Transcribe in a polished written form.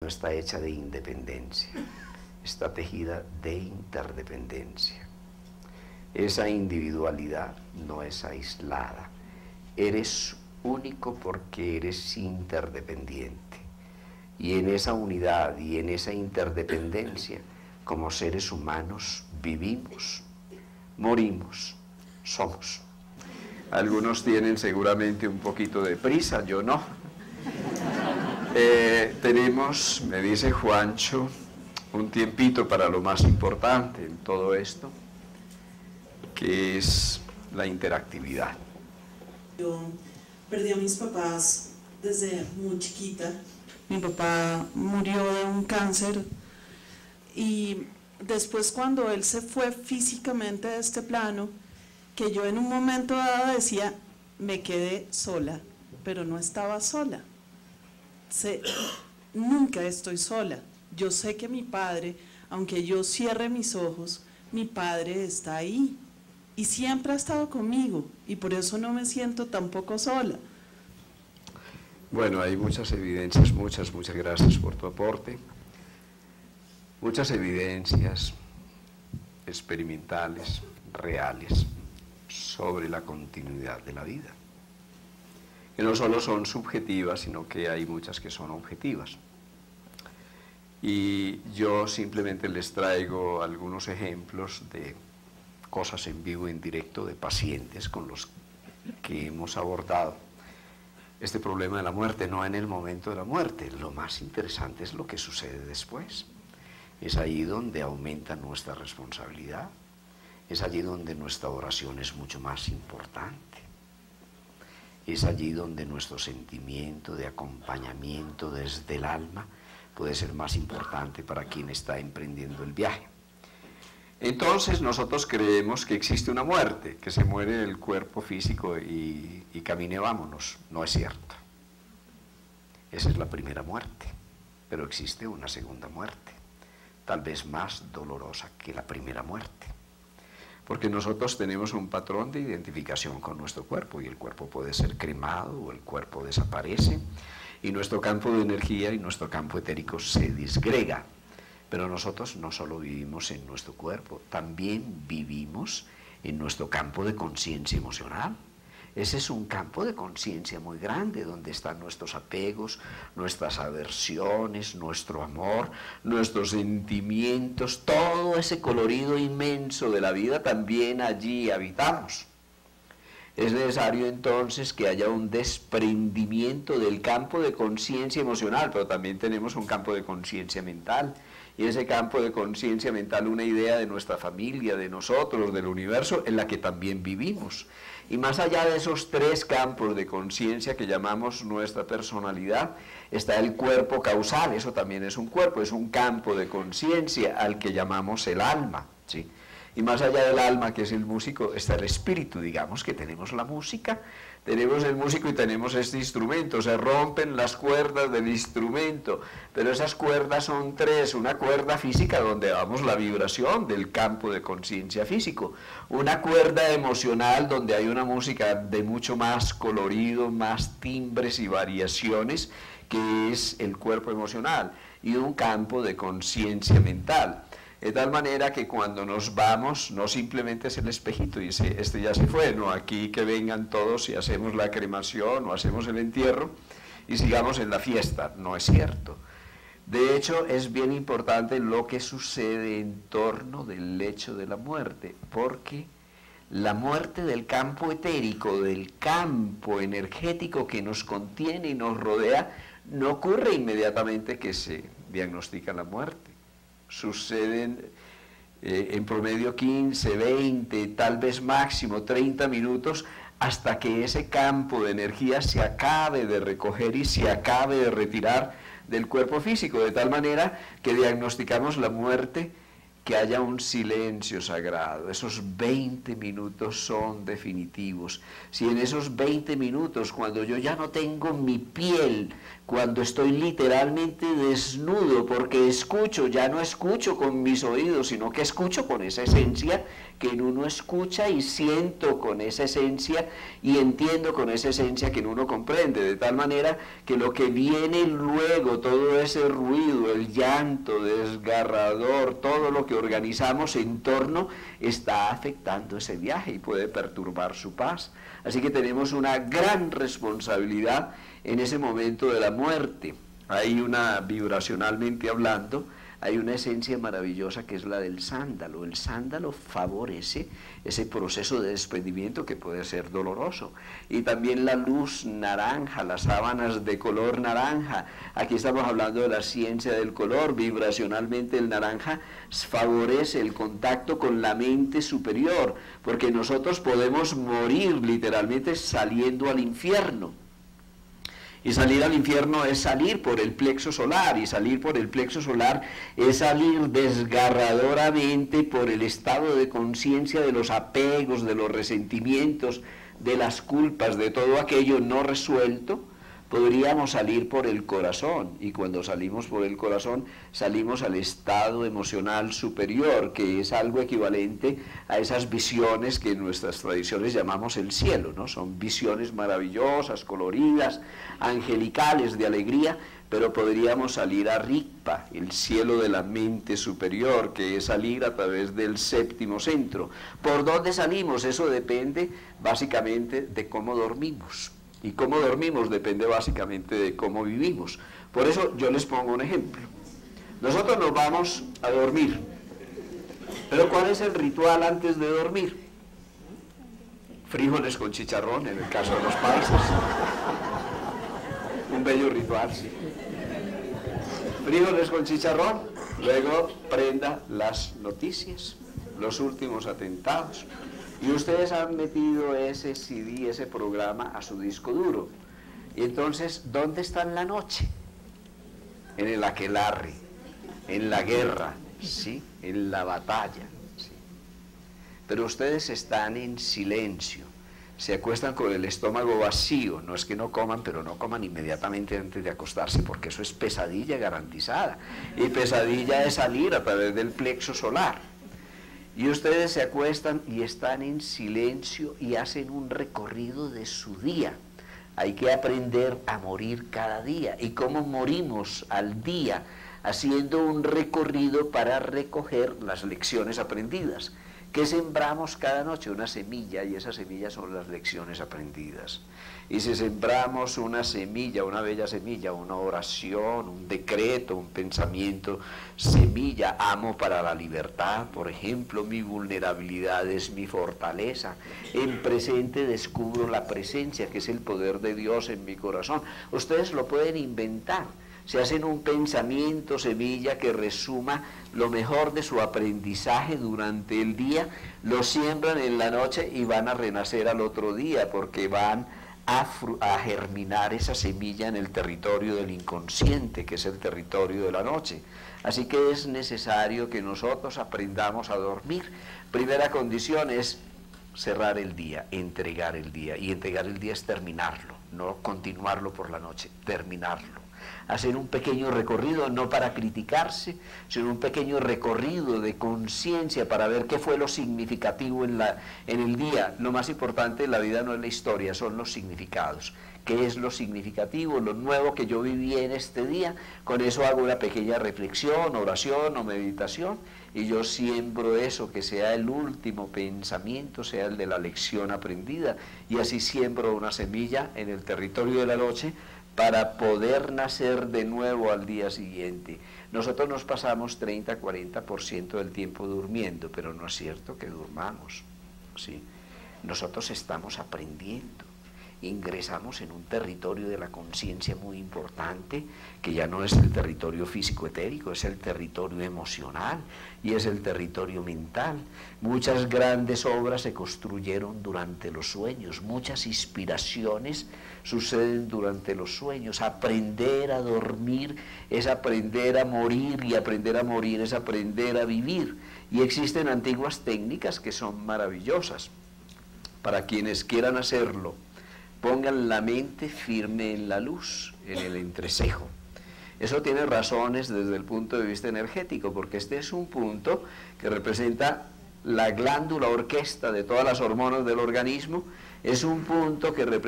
no está hecha de independencia, está tejida de interdependencia. Esa individualidad no es aislada, eres único porque eres interdependiente. Y en esa unidad y en esa interdependencia, como seres humanos, vivimos, morimos, somos. Algunos tienen seguramente un poquito de prisa, yo no. Tenemos, me dice Juancho, un tiempito para lo más importante en todo esto, que es la interactividad. Yo perdí a mis papás desde muy chiquita. Mi papá murió de un cáncer y después, cuando él se fue físicamente de este plano, que yo en un momento dado decía, me quedé sola, pero no estaba sola. Nunca estoy sola. Yo sé que mi padre, aunque yo cierre mis ojos, mi padre está ahí y siempre ha estado conmigo, y por eso no me siento tampoco sola. Bueno, hay muchas evidencias, muchas gracias por tu aporte. Muchas evidencias experimentales, reales, sobre la continuidad de la vida, que no solo son subjetivas, sino que hay muchas que son objetivas. Y yo simplemente les traigo algunos ejemplos de cosas en vivo, en directo, de pacientes con los que hemos abordado este problema de la muerte, no en el momento de la muerte. Lo más interesante es lo que sucede después. Es ahí donde aumenta nuestra responsabilidad, es allí donde nuestra oración es mucho más importante, es allí donde nuestro sentimiento de acompañamiento desde el alma puede ser más importante para quien está emprendiendo el viaje. Entonces nosotros creemos que existe una muerte, que se muere el cuerpo físico y camine, vámonos. No es cierto. Esa es la primera muerte, pero existe una segunda muerte, tal vez más dolorosa que la primera muerte, porque nosotros tenemos un patrón de identificación con nuestro cuerpo, y el cuerpo puede ser cremado o el cuerpo desaparece, y nuestro campo de energía y nuestro campo etérico se disgrega. Pero nosotros no solo vivimos en nuestro cuerpo, también vivimos en nuestro campo de conciencia emocional. Ese es un campo de conciencia muy grande, donde están nuestros apegos, nuestras aversiones, nuestro amor, nuestros sentimientos, todo ese colorido inmenso de la vida también allí habitamos. Es necesario entonces que haya un desprendimiento del campo de conciencia emocional, pero también tenemos un campo de conciencia mental. Y ese campo de conciencia mental, una idea de nuestra familia, de nosotros, del universo, en la que también vivimos. Y más allá de esos tres campos de conciencia que llamamos nuestra personalidad, está el cuerpo causal. Eso también es un cuerpo, es un campo de conciencia al que llamamos el alma, ¿sí? Y más allá del alma, que es el músico, está el espíritu. Digamos que tenemos la música, tenemos el músico y tenemos este instrumento. Se rompen las cuerdas del instrumento, pero esas cuerdas son tres: una cuerda física donde damos la vibración del campo de conciencia físico, una cuerda emocional donde hay una música de mucho más colorido, más timbres y variaciones, que es el cuerpo emocional, y un campo de conciencia mental. De tal manera que cuando nos vamos, no simplemente es el espejito y dice, este ya se fue, no, aquí que vengan todos y hacemos la cremación o hacemos el entierro y sigamos en la fiesta. No es cierto. De hecho, es bien importante lo que sucede en torno del lecho de la muerte, porque la muerte del campo etérico, del campo energético que nos contiene y nos rodea, no ocurre inmediatamente que se diagnostica la muerte. Suceden en promedio 15, 20, tal vez máximo 30 minutos, hasta que ese campo de energía se acabe de recoger y se acabe de retirar del cuerpo físico, de tal manera que diagnosticamos la muerte que haya un silencio sagrado. Esos 20 minutos son definitivos. Si en esos 20 minutos, cuando yo ya no tengo mi piel, cuando estoy literalmente desnudo, porque escucho, ya no escucho con mis oídos, sino que escucho con esa esencia que en uno escucha, y siento con esa esencia y entiendo con esa esencia que en uno comprende, de tal manera que lo que viene luego, todo ese ruido, el llanto desgarrador, todo lo que organizamos en torno, está afectando ese viaje y puede perturbar su paz. Así que tenemos una gran responsabilidad en ese momento de la muerte. Hay una, vibracionalmente hablando, hay una esencia maravillosa que es la del sándalo. El sándalo favorece ese proceso de desprendimiento que puede ser doloroso. Y también la luz naranja, las sábanas de color naranja. Aquí estamos hablando de la ciencia del color. Vibracionalmente el naranja favorece el contacto con la mente superior, porque nosotros podemos morir literalmente saliendo al infierno. Y salir al infierno es salir por el plexo solar, y salir por el plexo solar es salir desgarradoramente por el estado de conciencia de los apegos, de los resentimientos, de las culpas, de todo aquello no resuelto. Podríamos salir por el corazón, y cuando salimos por el corazón salimos al estado emocional superior, que es algo equivalente a esas visiones que en nuestras tradiciones llamamos el cielo, ¿no? Son visiones maravillosas, coloridas, angelicales, de alegría, pero podríamos salir a Rigpa, el cielo de la mente superior, que es salir a través del séptimo centro. ¿Por dónde salimos? Eso depende básicamente de cómo dormimos. Y cómo dormimos depende básicamente de cómo vivimos. Por eso yo les pongo un ejemplo. Nosotros nos vamos a dormir, pero ¿cuál es el ritual antes de dormir? Frijoles con chicharrón, en el caso de los paisas. Un bello ritual, sí. Frijoles con chicharrón, luego prenda las noticias, los últimos atentados. Y ustedes han metido ese CD, ese programa, a su disco duro. Y entonces, ¿dónde está en la noche? En el aquelarre, en la guerra, ¿sí? En la batalla, ¿sí? Pero ustedes están en silencio, se acuestan con el estómago vacío. No es que no coman, pero no coman inmediatamente antes de acostarse, porque eso es pesadilla garantizada. Y pesadilla es salir a través del plexo solar. Y ustedes se acuestan y están en silencio y hacen un recorrido de su día. Hay que aprender a morir cada día. ¿Y cómo morimos al día? Haciendo un recorrido para recoger las lecciones aprendidas. ¿Qué sembramos cada noche? Una semilla, y esas semillas son las lecciones aprendidas. Y si sembramos una semilla, una bella semilla, una oración, un decreto, un pensamiento, semilla, amo para la libertad, por ejemplo, mi vulnerabilidad es mi fortaleza, en presente descubro la presencia, que es el poder de Dios en mi corazón. Ustedes lo pueden inventar. Se hacen un pensamiento semilla que resuma lo mejor de su aprendizaje durante el día, lo siembran en la noche y van a renacer al otro día, porque van a germinar esa semilla en el territorio del inconsciente, que es el territorio de la noche. Así que es necesario que nosotros aprendamos a dormir. Primera condición es cerrar el día, entregar el día, y entregar el día es terminarlo, no continuarlo por la noche, terminarlo. Hacer un pequeño recorrido, no para criticarse, sino un pequeño recorrido de conciencia para ver qué fue lo significativo en el día. Lo más importante en la vida no es la historia, son los significados. ¿Qué es lo significativo, lo nuevo que yo viví en este día? Con eso hago una pequeña reflexión, oración o meditación, y yo siembro eso, que sea el último pensamiento, sea el de la lección aprendida, y así siembro una semilla en el territorio de la noche, para poder nacer de nuevo al día siguiente. Nosotros nos pasamos 30-40% del tiempo durmiendo, pero no es cierto que durmamos, ¿sí? Nosotros estamos aprendiendo. ingresamos en un territorio de la conciencia muy importante, que ya no es el territorio físico-etérico, es el territorio emocional y es el territorio mental. Muchas grandes obras se construyeron durante los sueños, muchas inspiraciones suceden durante los sueños. Aprender a dormir es aprender a morir, y aprender a morir es aprender a vivir. Y existen antiguas técnicas que son maravillosas. Para quienes quieran hacerlo, pongan la mente firme en la luz, en el entrecejo. Eso tiene razones desde el punto de vista energético, porque este es un punto que representa la glándula orquesta de todas las hormonas del organismo, es un punto que representa